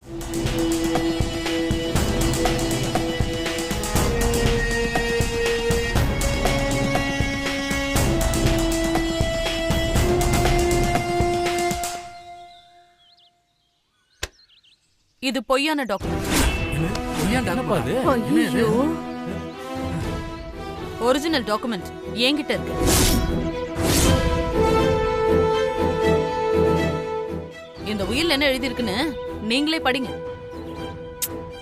இது பொய்யான document. Original document என்கிட்ட இருக்கு. இந்த உயில் என்ன எழுதி இருக்குன்னு நீங்களே படிங்க.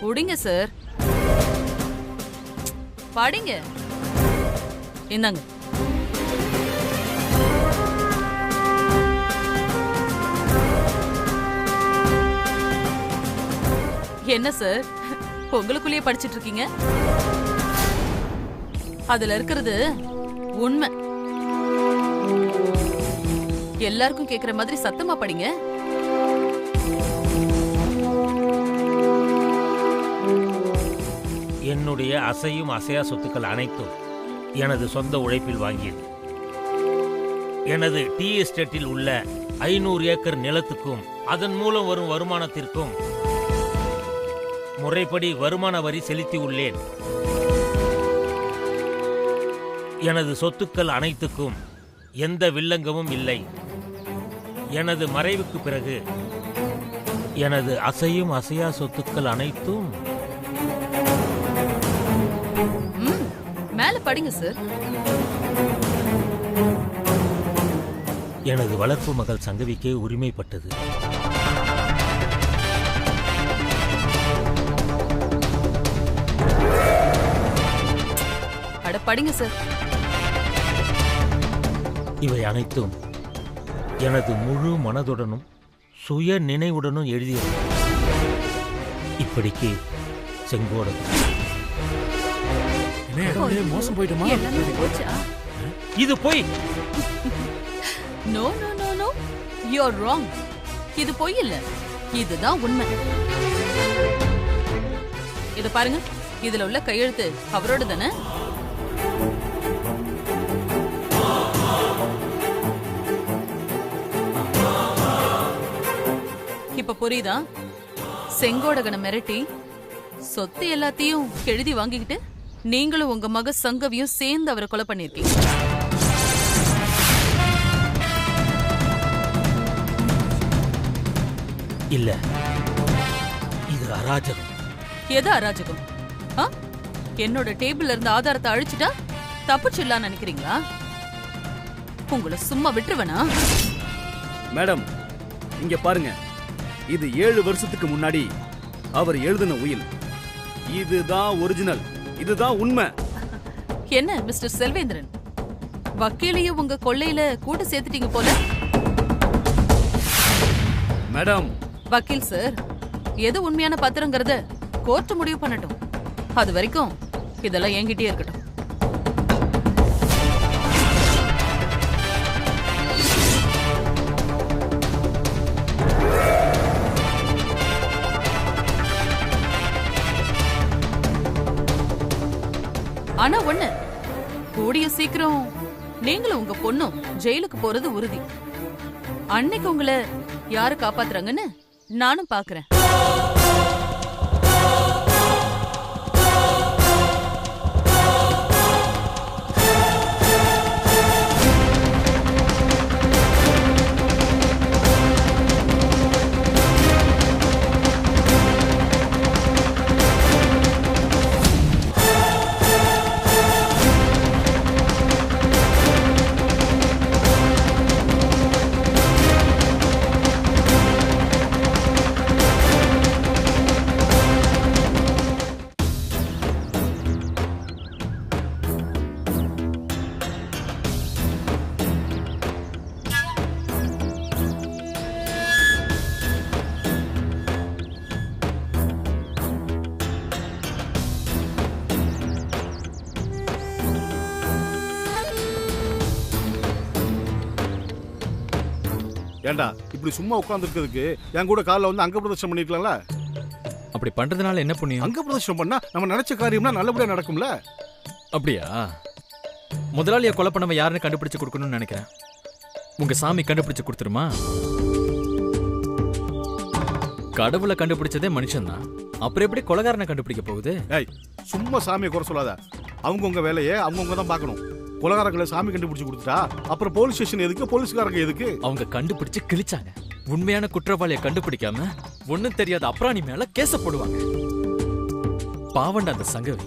புடிங்க சார், படிங்க. இந்தாங்க. என்ன சார் உங்களுக்குள்ளேயே படிச்சிட்டு இருக்கீங்க? அதுல இருக்கிறது உண்மை. எல்லாருக்கும் கேக்குற மாதிரி சத்தமா படிங்க. என்னுடைய அசையும் அசையா சொத்துக்கள் அனைத்தும் எனது சொந்த உழைப்பில் வாங்கியது. எனது டீ எஸ்டேட்டில் உள்ள 500 ஏக்கர் நிலத்துக்கும் அதன் மூலம் வரும் வருமானத்திற்கும் முறைப்படி வருமான வரி செலுத்தி உள்ளேன். எனது சொத்துக்கள் அனைத்துக்கும் எந்த வில்லங்கமும் இல்லை. எனது மறைவுக்கு பிறகு எனது அசையும் அசையா சொத்துக்கள் அனைத்தும் மேல படிங்க சார். எனது வளர்ப்பு மகள் சங்கவிக்கே உரிமைப்பட்டது. அட படிங்க சார். இவை அனைத்தும் எனது முழு மனதுடனும் சுய நினைவுடனும் எழுதியது. இப்படிக்கு செங்கோடன். மோசம் போயிட்டுமா? இது பொய். No no no no, you are wrong. இது பொய் இல்ல, இதுதான் உண்மை. இத பாருங்க, இதுல உள்ள கையெழுத்து அவரோட தானே? இப்ப புரியுதா? செங்கோடகனை மிரட்டி சொத்து எல்லாத்தையும் எழுதி வாங்கிக்கிட்டு நீங்களும் உங்க மக சங்கவியும் சேர்ந்து அவரை கொலை பண்ணிருக்கீங்க. இல்ல, இது அராஜகம். எது அராஜகம்? என்னோட டேபிள்ல இருந்த ஆதாரத்தை அழிச்சிட்டா தப்பிச்சிடலான்னு நினைக்கிறீங்களா? உங்களை சும்மா விட்டுருவனா? மேடம், இங்க பாருங்க. இது 7 வருஷத்துக்கு முன்னாடி அவர் எழுதின உயில். இதுதான் ஒரிஜினல், இதுதான் உண்மை. என்ன மிஸ்டர் செல்வேந்திரன், வக்கீலையும் உங்க கொள்ளையில கூட்ட சேர்த்துட்டீங்க போல. மேடம், வக்கீல் சார், எது உண்மையான பத்திரங்கிறத கோர்ட் முடிவு பண்ணட்டும். அது வரைக்கும் இதெல்லாம் என்கிட்டயே இருக்கட்டும். ஆனா ஒண்ணு, கூடிய சீக்கிரம் நீங்களும் உங்க பொண்ணும் ஜெயிலுக்கு போறது உறுதி. அன்னைக்கு உங்களை யாரு காப்பாத்துறாங்கன்னு நானும் பாக்குறேன். ஏண்டா இப்படி சும்மா உட்கார்ந்துருக்கிறதுக்கு என் கூட காலைல வந்து அங்க பிரதர்ஷனம் பண்ணிருக்கலாம்ல? அப்படி பண்றதுனால என்ன புண்ணியம்? அங்க பிரதர்ஷனம் பண்ணா நம்ம நினைச்ச காரியம்னா நல்லபடியா நடக்கும்ல. அப்படியா? முதலாளியை கொலை பண்ணவன் யாருன்னு கண்டுபிடிச்சு கொடுக்கணும்னு நினைக்கிறேன். உங்க சாமி கண்டுபிடிச்சு கொடுத்துருமா? கடவுளை கண்டுபிடிச்சதே மனுஷன் தான், அப்புறம் எப்படி கொலைகாரனை கண்டுபிடிக்க போகுது? ஏய், சும்மா சாமியை குறை சொல்லாத. அவங்கவுங்க வேலையை அவங்கவுங்க தான் பார்க்கணும். கொலைகாரங்களை சாமி கண்டுபிடிச்சு கொடுத்துட்டா அப்புறம் போலீஸ் ஸ்டேஷன் எதுக்கு, போலீஸ்காரங்க எதுக்கு? அவங்க கண்டுபிடிச்சு கிழிச்சாங்க. உண்மையான குற்றவாளியை கண்டுபிடிக்காம ஒண்ணும் தெரியாத அப்ராணி மேல கேஸ போடுவாங்க. பாவண்ட அந்த சங்கவி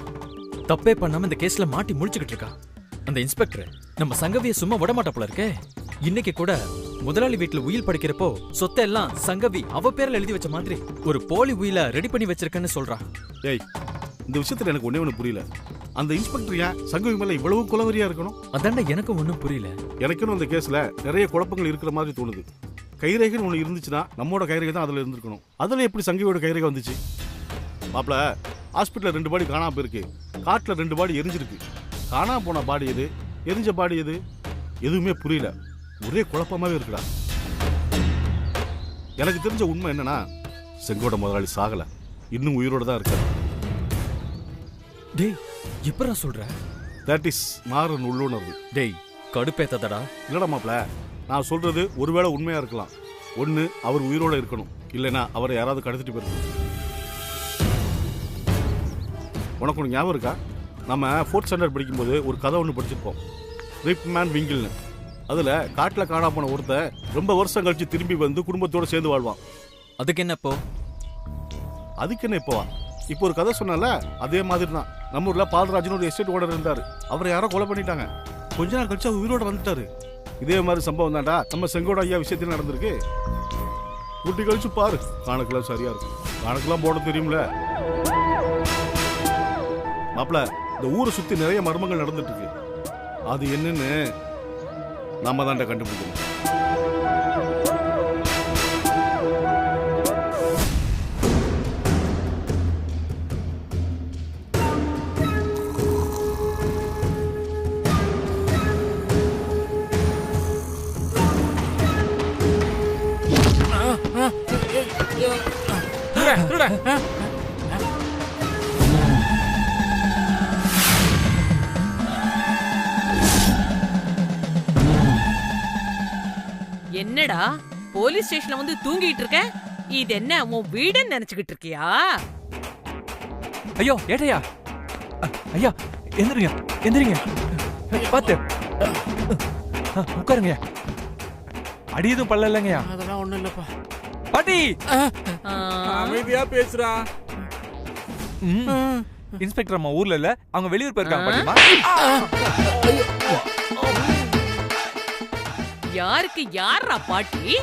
தப்பே பண்ணாம இந்த கேஸ்ல மாட்டி முழிச்சுக்கிட்டு இருக்கா. அந்த இன்ஸ்பெக்டர் நம்ம சங்கவியை சும்மா விடமாட்டா போல இருக்கே. இன்னைக்கு கூட முதலாளி வீட்டுல உயில் படிக்கிறப்போ சொத்தை எல்லாம் சங்கவி அவ பேர்ல எழுதி வச்ச மாதிரி ஒரு போலி உயில ரெடி பண்ணி வச்சிருக்கேன்னு சொல்றா. ஏய், இந்த விஷயத்துல எனக்கு ஒண்ணே ஒண்ணு புரியல. அந்த இன்ஸ்பெக்டர் ஏன் சங்கவி மேல இவ்வளவு குலவரியா இருக்கணும்? அதாண்ட எனக்கும் ஒன்னும் புரியல. எனக்குன்னு அந்த கேஸ்ல நிறைய குழப்பங்கள் இருக்கிற மாதிரி தோணுது. கைரேகைன்னு ஒண்ணு இருந்துச்சுன்னா நம்மோட கைரேகை தான் அதுல இருந்திருக்கணும். அதுல எப்படி சங்கவியோட கைரேகை வந்துச்சு? மாப்ள, ஹாஸ்பிட்டல்ல 2 பாடி காணாம போயிருக்கு, காட்டுல 2 பாடி எரிஞ்சிருக்கு. காணாம போன பாடி எது, எரிஞ்ச பாடி எது, எதுவுமே புரியல. ஒரே குழப்பமாவே இருக்குடா. எனக்கு தெரிஞ்ச உண்மை என்னன்னா, செங்கோட முதலாளி சாகல, இன்னும் உயிரோட தான் இருக்காரு. டேய், எப்படா சொல்ற? தட் இஸ் மாறன் உள்ளுணர்வு. டேய், கடுப்பேத்தடா. இல்லடா மாப்ள, நான் சொல்றது ஒருவேளை உண்மையா இருக்கலாம். ஒண்ணு அவர் உயிரோட இருக்கணும், இல்லைன்னா அவரை யாராவது கடத்திட்டு போயிருக்கணும். உனக்கு ஒன்று ஞாபகம் இருக்கா? நம்ம 4th ஸ்டாண்டர்ட் படிக்கும்போது ஒரு கதை ஒன்று படிச்சிருப்போம், ரிப் மேன் விங்கிள்னு. அதில் காட்டில் காணா போன ஒருத்தன் ரொம்ப வருஷம் கழிச்சு திரும்பி வந்து குடும்பத்தோடு சேர்ந்து வாழ்வான். அதுக்கு என்ன இப்போ? அதுக்கு என்ன இப்போவா? இப்போ ஒரு கதை சொன்னால அதே மாதிரி தான். நம்ம ஊரில் பால்ராஜ்னு ஒரு எஸ்டேட் ஓனர் இருந்தார். அவரை யாரோ கொலை பண்ணிட்டாங்க. கொஞ்ச நாள் கழிச்சு அவர் உயிரோட வந்துட்டாரு. இதே மாதிரி சம்பவம் தான்டா நம்ம செங்கோட ஐயா விஷயத்தில் நடந்திருக்கு. குட்டி கழிச்சு பாரு, கணக்கெல்லாம் சரியா இருக்கும். கணக்கெல்லாம் போட தெரியும்ல மாப்பிள. இந்த ஊரை சுத்தி நிறைய மர்மங்கள் நடந்துட்டு இருக்கு. அது என்னன்னு நாம தான்டா கண்டுபிடிக்கணும். என்னடா போலீஸ் ஸ்டேஷன்ல வந்து தூங்கிட்டு இருக்க? இது என்ன உன் வீடுன்னு நினைச்சுக்கிட்டு இருக்கியா? ஐயோ ஏட்டையா, ஐயா எந்திரிங்க எந்திரிங்க, பாத்து உட்காருங்க. அடி எதுவும் பல்ல இல்லைங்கய்யா? அதெல்லாம் ஒண்ணும் இல்லப்பா. பாட்டி அமைதியா பேசுறா. இன்ஸ்பெக்டர் அம்மா ஊர்ல இல்ல, அவங்க வெளியூர் போயிருக்காங்க பாட்டிமா. யாருக்கு யாரா பாட்டி?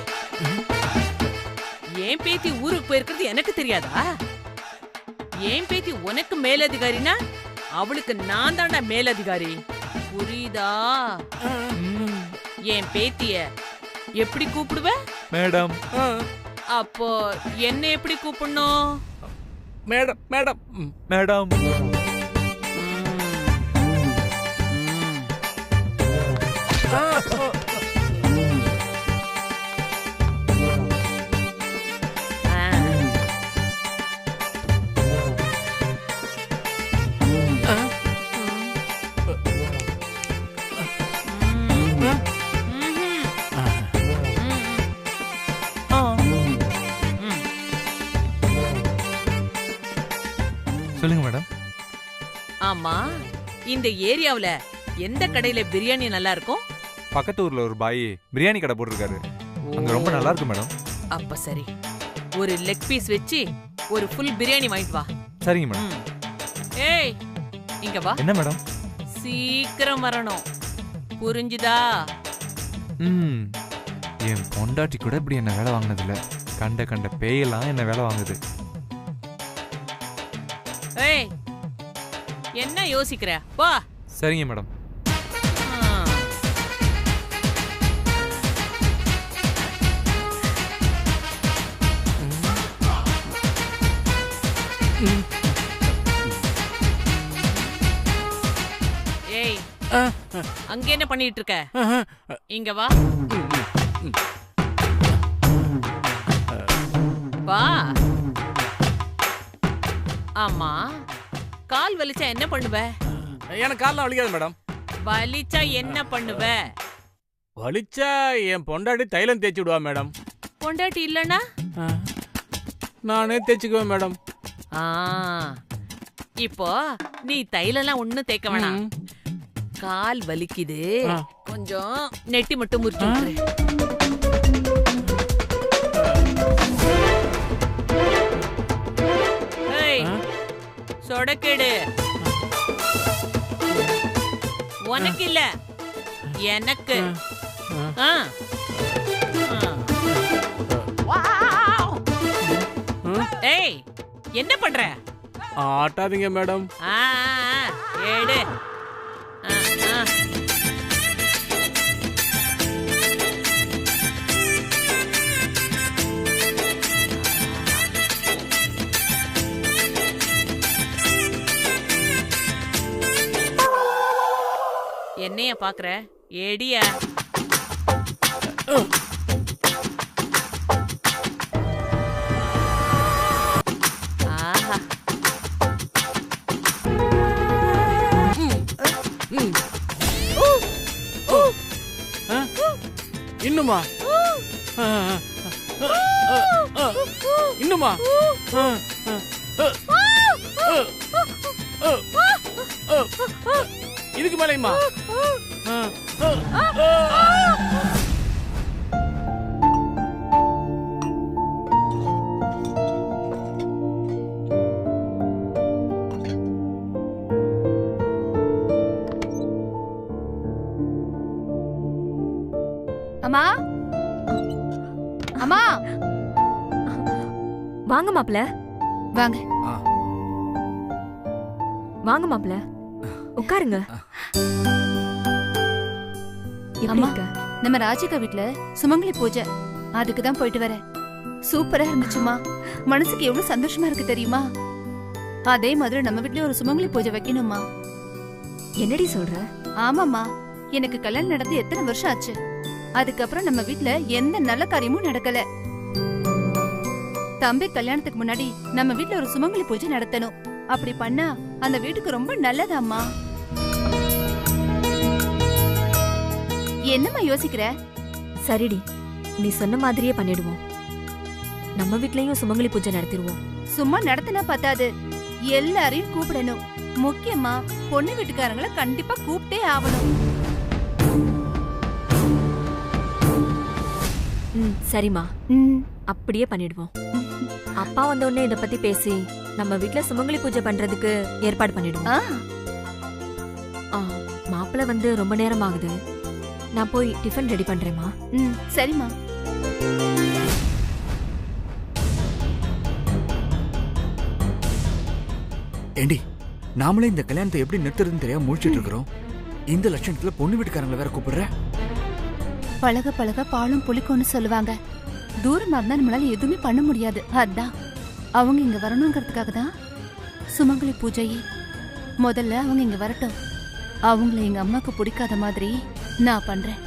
ஏன் பேத்தி ஊருக்கு போயிருக்கிறது எனக்கு தெரியாதா? ஏன் பேத்தி உனக்கு மேலதிகாரினா அவளுக்கு நான் தாண்டா மேலதிகாரி, புரியுதா? என் பேத்திய எப்படி கூப்பிடுவ? மேடம். அப்போ என்ன எப்படி கூப்பிடணும்? Madam madam madam. சொல்லுங்க மேடம். ஆமா, இந்த ஏரியாவுல எந்த கடையில பிரியாணி நல்லா இருக்கும்? பக்கத்து ஊர்ல ஒரு பாய் பிரியாணி கடை போட்டிருக்காரு, அங்க ரொம்ப நல்லா இருக்கு மேடம். அப்ப சரி, ஒரு லெக் பீஸ் வச்சு ஒரு ஃபுல் பிரியாணி வாங்கிட்டு வா. சரிங்க மேடம். ஏய், இங்க வா. என்ன மேடம்? சீக்கிரம் வரணும், புரிஞ்சுதா? என் பொண்டாட்டி கூட இப்படி என்ன வேலை வாங்கினதில்ல. கண்ட கண்ட பேயெல்லாம் என்ன வேலை வாங்குது. ஏய், என்ன யோசிக்கிற? வா. சரிங்க மேடம். ஏய், அங்க என்ன பண்ணிட்டு இருக்க? இங்க வா. வா. ஆமா, கால் வலிச்சா என்ன பண்ணுவ? எனக்கு கால்லாம் வலிக்காது மேடம். வலிச்சா என்ன பண்ணுவ? வலிச்சா என் பொண்டாட்டி தைலம் தேய்ச்சி விடுவா மேடம். பொண்டாட்டி இல்லனா? நானே தேய்ச்சிக்குவேன் மேடம். ஆ, இப்போ நீ தைலெல்லாம் ஒண்ணும் தேய்க்க வேணாம். கால் வலிக்குது, கொஞ்சம் நெட்டி மட்டும் முறிச்சு விட்டுரு. ஏய், சொடக்கேடு. உனக்கு இல்ல, எனக்கு. ஆ. ஏய், என்ன பண்ற? ஆட்டாதீங்க மேடம். ஏடு. என்னைய பாக்குற? ஏடியா. ஆஹா. இன்னுமா? இன்னுமா? இதுக்கு மேலையுமா? அம்மா, அம்மா, வாங்க மாப்ள. வாங்க வாங்க மாப்ள, உட்காருங்க. அம்மா, நம்ம ராஜிகா வீட்ல சுமங்கலி பூஜை, அதுக்கு தான் போயிட்டு வரேன். சூப்பரா இருந்துச்சுமா. மனசுக்கு எவ்வளவு சந்தோஷமா இருக்கு தெரியுமா? அதே மாதிரி நம்ம வீட்லயே ஒரு சுமங்கலி பூஜை வைக்கணுமா. என்னடி சொல்ற? ஆமாம்மா, எனக்கு கல்யாணம் நடந்து எத்தனை வருஷம் ஆச்சு. அதுக்கப்புறம் நம்ம வீட்ல எந்த நல்ல காரியமும் நடக்கல. தம்பி கல்யாணத்துக்கு முன்னாடி நம்ம வீட்ல ஒரு சுமங்கலி பூஜை நடத்தணும். அப்படி பண்ணா அந்த வீட்டுக்கு ரொம்ப நல்லதாம்மா. என்னம்மா யோசிக்கிற? சரிடி, நீ சொன்ன மாதிரியே பண்ணிடுவோம். நம்ம வீட்லயும் சுமங்கலி பூஜை நடத்திடுவோம். சும்மா நடத்தினா பத்தாது, எல்லாரையும் கூப்பிடணும். முக்கியமா பொண்ணு வீட்டுக்காரங்களை கண்டிப்பா கூப்பிட்டே ஆகணும். சரிம்மா, அப்படியே பண்ணிடுவோம். அப்பா வந்த உடனே இத பத்தி பேசி நம்ம வீட்ல சுமங்கலி பூஜை பண்றதுக்கு ஏற்பாடு பண்ணிடுவோம். மாப்பிள்ள வந்து ரொம்ப நேரம் ஆகுது, நான் போய் டிஃபன் ரெடி பண்றேம்மா. சரிம்மா. ஏண்டி, நாமளே இந்த கல்யாணத்தை எப்படி நிறுத்துறதுன்னு தெரியாம முழிச்சிட்டு இருக்கிறோம். இந்த லட்சணத்துல பொண்ணு வீட்டுக்காரங்களை வேற கூப்பிடுற. பழக பழக பாலும் புளிக்கும்னு சொல்லுவாங்க. தூரமா இருந்தா நம்மளால எதுவுமே பண்ண முடியாது. அதான் அவங்க இங்க வரணுங்கிறதுக்காக தான் சுமங்கலி பூஜையே. முதல்ல அவங்க இங்க வரட்டும். அவங்கள எங்க அம்மாக்கு பிடிக்காத மாதிரி நான் பண்றேன்.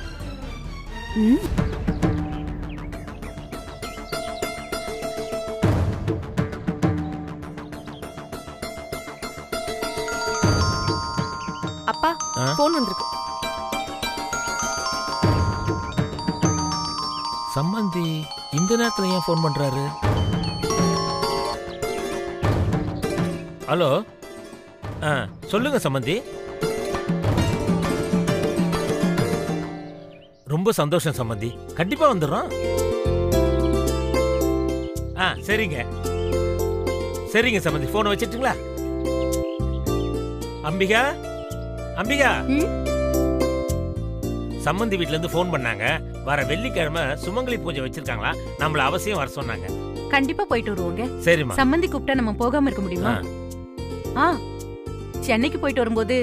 அப்பா, போன் வந்திருக்கு. சம்பந்தி இந்த நேரத்துல ஏன் போன் பண்றாரு? ஹலோ, சொல்லுங்க சம்பந்தி. ரொம்ப சந்தோஷம் சம்பந்தி, கண்டிப்பா வந்துடுறோம். சரிங்க சரிங்க சம்பந்தி, போனை வச்சிட்டுங்களா? அம்பிகா, அம்பிகா, சம்பந்தி வீட்ல இருந்து போன் பண்ணாங்க. வர வெள்ளிக்கிழமை சுமங்கலி பூஜை வச்சிருக்காங்களா, நம்மள அவசியம் வர சொன்னாங்க. கண்டிப்பா போயிட்டு வருவோங்க. சரிம்மா. சம்பந்தி கூப்பிட்டா நம்ம போகாம இருக்க முடியுமா? சென்னைக்கு போயிட்டு வரும்போது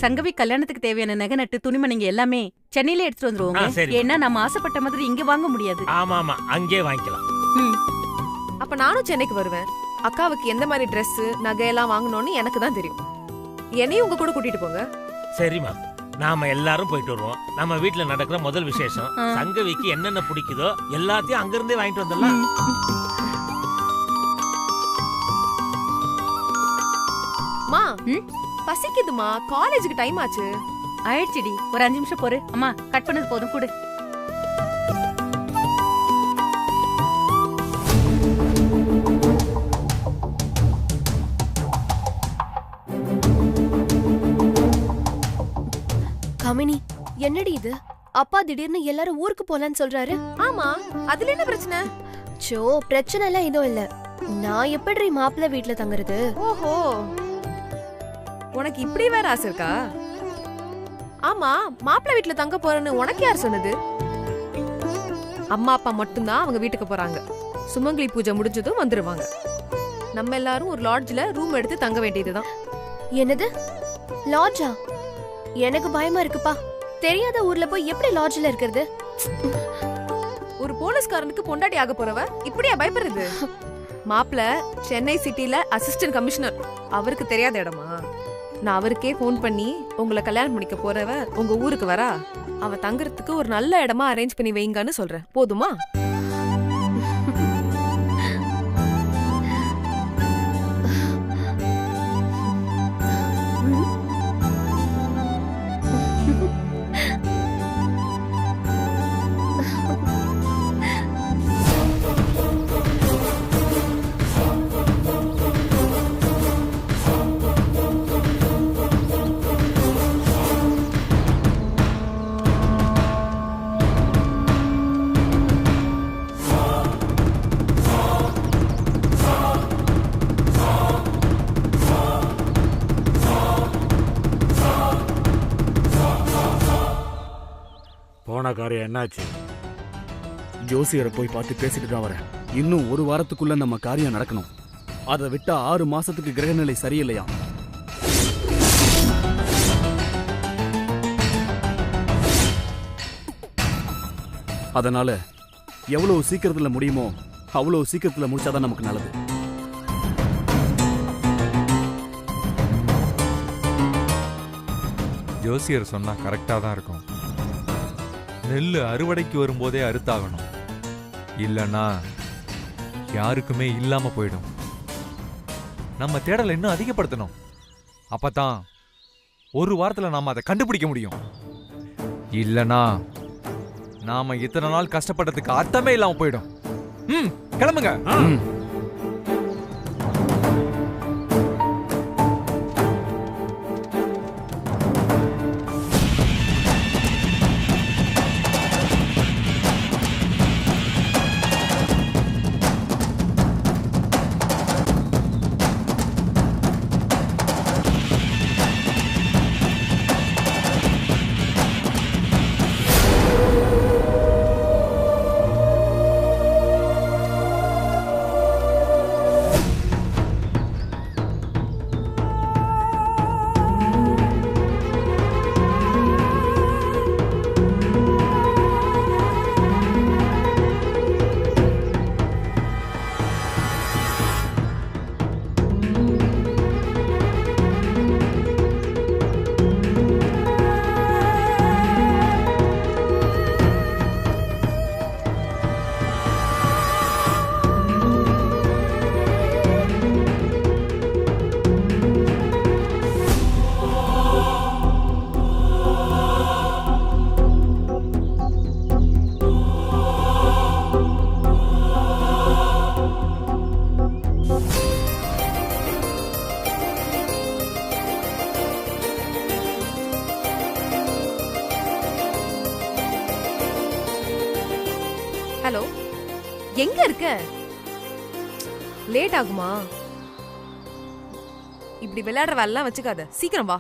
சங்கவி கல்யாணத்துக்கு தேவையான நகை நட்டு துணிமணிங்க எல்லாமே சென்னையில எடுத்துட்டு வந்துருவோங்க. ஏன்னா நம்ம ஆசைப்பட்ட மாதிரி இங்க வாங்க முடியாது. ஆமா ஆமா, அங்கே வாங்கிக்கலாம். அப்ப நானும் சென்னைக்கு வருவேன். அக்காவுக்கு எந்த மாதிரி ட்ரெஸ் நகை எல்லாம் வாங்கணும்னு எனக்கு தான் தெரியும். என்னையும் உங்க கூட கூட்டிட்டு போங்க. சரிம்மா, நாம எல்லாரும் போயிட்டு வருவோம். நம்ம வீட்டுல நடக்கிற முதல் விசேஷம். சங்கவிக்கு என்னென்ன பிடிக்குதோ எல்லாத்தையும் அங்கிருந்தே வாங்கிட்டு வந்துடலாம். மா, பசிக்குதுமா, காலேஜுக்கு டைம் ஆச்சு. ஆயிடுச்சுடி, ஒரு 5 நிமிஷம் போரு. அம்மா, கட் பண்ணது போதும், கூடு. யாமினி, என்னடி இது? அப்பா திடீர்னு எல்லாரும் ஊருக்கு போலான்னு சொல்றாரு. ஆமா, அதுல என்ன பிரச்சனை? சோ, பிரச்சனை எல்லாம் எதுவும் இல்ல. நான் எப்படி மாப்பிள்ளை வீட்டுல தங்குறது? ஓஹோ, உனக்கு இப்படி வேற ஆசை இருக்கா? ஆமா, மாப்பிள்ளை வீட்டுல தங்க போறேன்னு உனக்கு யார் சொன்னது? அம்மா அப்பா மட்டும்தான் அவங்க வீட்டுக்கு போறாங்க. சுமங்கலி பூஜை முடிஞ்சதும் வந்துருவாங்க. நம்ம எல்லாரும் ஒரு லாட்ஜ்ல ரூம் எடுத்து தங்க வேண்டியதுதான். என்னது, லாட்ஜா? எனக்கு பயமா இருக்குப்பா. தெரியாத ஊர்ல போய் எப்படி லாட்ஜ்ல இருக்கிறது? ஒரு போலீஸ்காரனுக்கு பொண்டாட்டி ஆக போறவ இப்படியா பயப்படுறது? மாப்பிள்ள சென்னை சிட்டில அசிஸ்டன்ட் கமிஷனர். அவருக்கு தெரியாத இடமா? நான் அவருக்கே போன் பண்ணி உங்களை கல்யாணம் பண்ணிக்க போறவ உங்க ஊருக்கு வரா, அவ தங்குறதுக்கு ஒரு நல்ல இடமா அரேஞ்ச் பண்ணி வைங்கன்னு சொல்றேன். போதுமா? போன காரியம் என்னாச்சு? ஜோசியரை போய் பார்த்து பேசிட்டு தான் வரேன். இன்னும் ஒரு வாரத்துக்குள்ள நம்ம காரியம் நடக்கணும். அதை விட்டா 6 மாசத்துக்கு கிரகநிலை சரியில்லையா? அதனால எவ்வளவு சீக்கிரத்துல முடியுமோ அவ்வளவு சீக்கிரத்துல முடிச்சாதான் நமக்கு நல்லது. ஜோசியர் சொன்னா கரெக்டா தான் இருக்கும். நெல்லு அறுவடைக்கு வரும்போதே அறுத்தாகணும், இல்லைன்னா யாருக்குமே இல்லாம போயிடும். நம்ம தேடலை இன்னும் அதிகப்படுத்தணும். அப்பதான் ஒரு வாரத்துல நாம அதை கண்டுபிடிக்க முடியும். இல்லைன்னா நாம இத்தனை நாள் கஷ்டப்பட்டதுக்கு அர்த்தமே இல்லாம போயிடும். கிளம்புங்க. ஹலோ, எங்க இருக்க? லேட் ஆகுமா? இப்படி விளையாடுற வேலை எல்லாம் வச்சுக்காத, சீக்கிரம் வா.